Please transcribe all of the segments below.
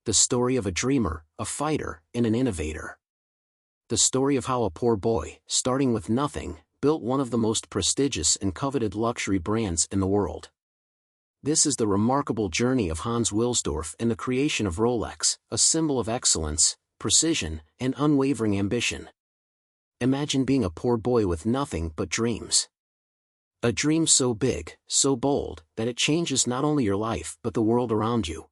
The story of a dreamer, a fighter, and an innovator. The story of how a poor boy, starting with nothing, built one of the most prestigious and coveted luxury brands in the world. This is the remarkable journey of Hans Wilsdorf and the creation of Rolex, a symbol of excellence, precision, and unwavering ambition. Imagine being a poor boy with nothing but dreams. A dream so big, so bold, that it changes not only your life but the world around you.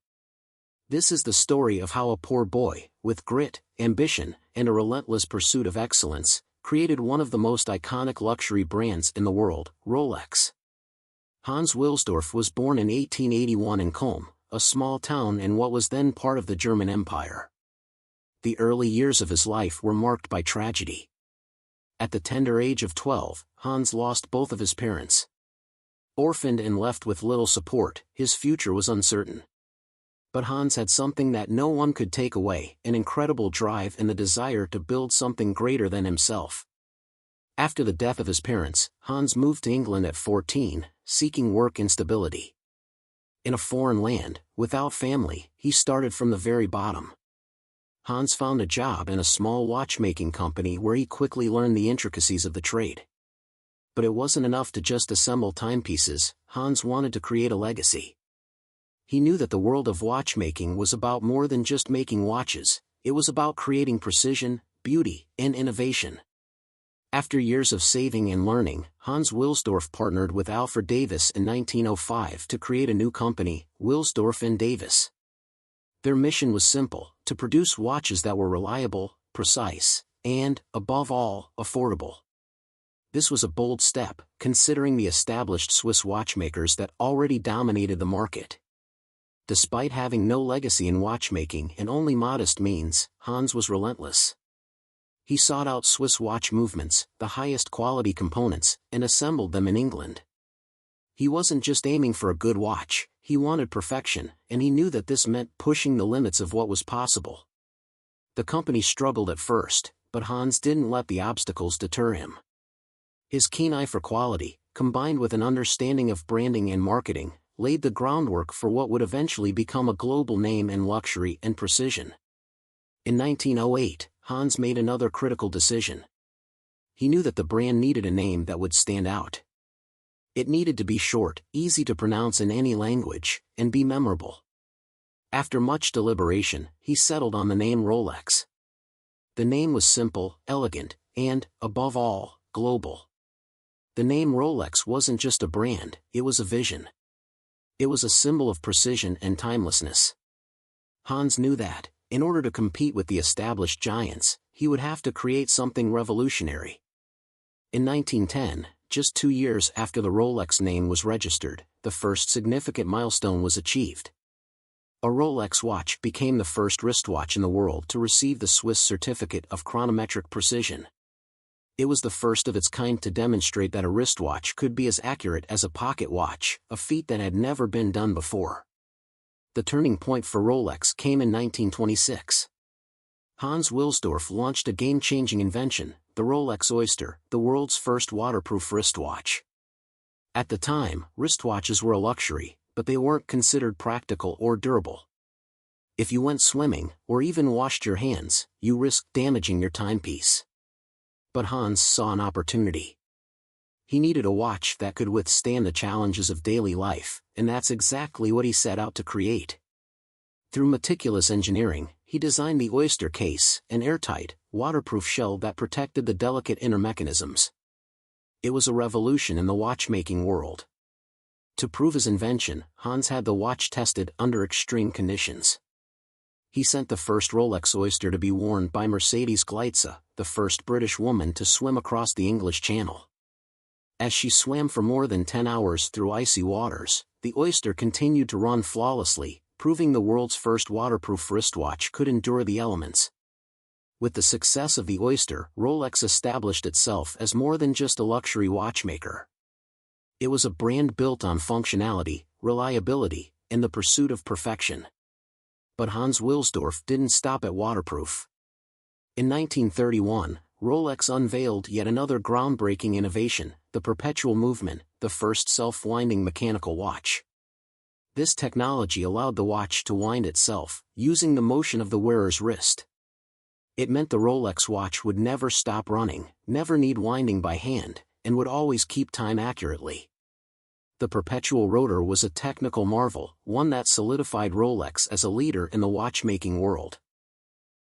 This is the story of how a poor boy, with grit, ambition, and a relentless pursuit of excellence, created one of the most iconic luxury brands in the world, Rolex. Hans Wilsdorf was born in 1881 in Kulm, a small town in what was then part of the German Empire. The early years of his life were marked by tragedy. At the tender age of 12, Hans lost both of his parents. Orphaned and left with little support, his future was uncertain. But Hans had something that no one could take away, an incredible drive and the desire to build something greater than himself. After the death of his parents, Hans moved to England at 14, seeking work and stability. In a foreign land, without family, he started from the very bottom. Hans found a job in a small watchmaking company where he quickly learned the intricacies of the trade. But it wasn't enough to just assemble timepieces. Hans wanted to create a legacy. He knew that the world of watchmaking was about more than just making watches, it was about creating precision, beauty, and innovation. After years of saving and learning, Hans Wilsdorf partnered with Alfred Davis in 1905 to create a new company, Wilsdorf and Davis. Their mission was simple, to produce watches that were reliable, precise, and, above all, affordable. This was a bold step, considering the established Swiss watchmakers that already dominated the market. Despite having no legacy in watchmaking and only modest means, Hans was relentless. He sought out Swiss watch movements, the highest quality components, and assembled them in England. He wasn't just aiming for a good watch, he wanted perfection, and he knew that this meant pushing the limits of what was possible. The company struggled at first, but Hans didn't let the obstacles deter him. His keen eye for quality, combined with an understanding of branding and marketing, laid the groundwork for what would eventually become a global name in luxury and precision. In 1908, Hans made another critical decision. He knew that the brand needed a name that would stand out. It needed to be short, easy to pronounce in any language, and be memorable. After much deliberation, he settled on the name Rolex. The name was simple, elegant, and, above all, global. The name Rolex wasn't just a brand, it was a vision. It was a symbol of precision and timelessness. Hans knew that, in order to compete with the established giants, he would have to create something revolutionary. In 1910, just 2 years after the Rolex name was registered, the first significant milestone was achieved. A Rolex watch became the first wristwatch in the world to receive the Swiss Certificate of Chronometric Precision. It was the first of its kind to demonstrate that a wristwatch could be as accurate as a pocket watch, a feat that had never been done before. The turning point for Rolex came in 1926. Hans Wilsdorf launched a game-changing invention, the Rolex Oyster, the world's first waterproof wristwatch. At the time, wristwatches were a luxury, but they weren't considered practical or durable. If you went swimming, or even washed your hands, you risked damaging your timepiece. But Hans saw an opportunity. He needed a watch that could withstand the challenges of daily life, and that's exactly what he set out to create. Through meticulous engineering, he designed the Oyster case, an airtight, waterproof shell that protected the delicate inner mechanisms. It was a revolution in the watchmaking world. To prove his invention, Hans had the watch tested under extreme conditions. He sent the first Rolex Oyster to be worn by Mercedes Gleitze, the first British woman to swim across the English Channel. As she swam for more than 10 hours through icy waters, the Oyster continued to run flawlessly, proving the world's first waterproof wristwatch could endure the elements. With the success of the Oyster, Rolex established itself as more than just a luxury watchmaker. It was a brand built on functionality, reliability, and the pursuit of perfection. But Hans Wilsdorf didn't stop at waterproof. In 1931, Rolex unveiled yet another groundbreaking innovation, the perpetual movement, the first self-winding mechanical watch. This technology allowed the watch to wind itself, using the motion of the wearer's wrist. It meant the Rolex watch would never stop running, never need winding by hand, and would always keep time accurately. The perpetual rotor was a technical marvel, one that solidified Rolex as a leader in the watchmaking world.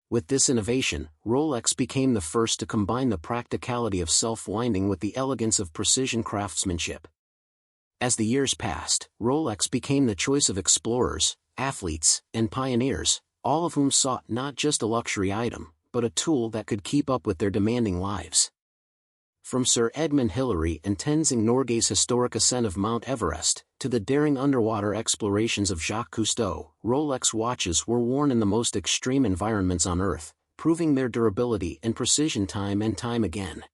With this innovation, Rolex became the first to combine the practicality of self-winding with the elegance of precision craftsmanship. As the years passed, Rolex became the choice of explorers, athletes, and pioneers, all of whom sought not just a luxury item, but a tool that could keep up with their demanding lives. From Sir Edmund Hillary and Tenzing Norgay's historic ascent of Mount Everest, to the daring underwater explorations of Jacques Cousteau, Rolex watches were worn in the most extreme environments on Earth, proving their durability and precision time and time again.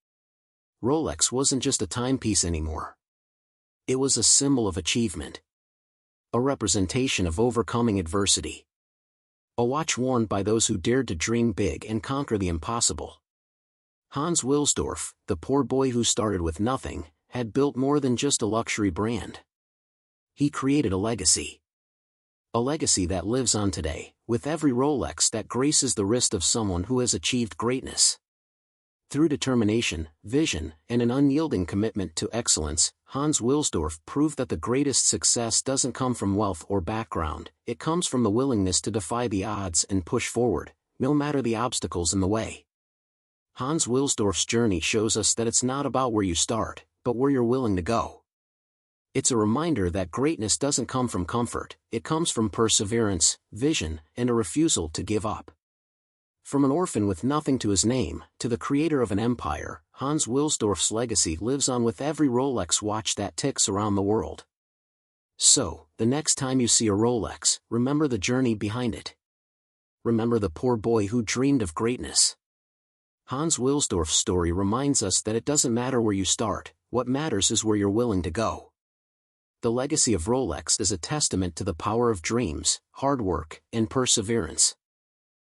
Rolex wasn't just a timepiece anymore. It was a symbol of achievement. A representation of overcoming adversity. A watch worn by those who dared to dream big and conquer the impossible. Hans Wilsdorf, the poor boy who started with nothing, had built more than just a luxury brand. He created a legacy. A legacy that lives on today, with every Rolex that graces the wrist of someone who has achieved greatness. Through determination, vision, and an unyielding commitment to excellence, Hans Wilsdorf proved that the greatest success doesn't come from wealth or background, it comes from the willingness to defy the odds and push forward, no matter the obstacles in the way. Hans Wilsdorf's journey shows us that it's not about where you start, but where you're willing to go. It's a reminder that greatness doesn't come from comfort, it comes from perseverance, vision, and a refusal to give up. From an orphan with nothing to his name, to the creator of an empire, Hans Wilsdorf's legacy lives on with every Rolex watch that ticks around the world. So, the next time you see a Rolex, remember the journey behind it. Remember the poor boy who dreamed of greatness. Hans Wilsdorf's story reminds us that it doesn't matter where you start, what matters is where you're willing to go. The legacy of Rolex is a testament to the power of dreams, hard work, and perseverance.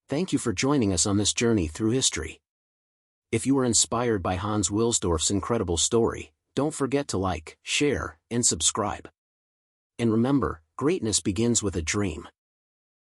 Thank you for joining us on this journey through history. If you were inspired by Hans Wilsdorf's incredible story, don't forget to like, share, and subscribe. And remember, greatness begins with a dream.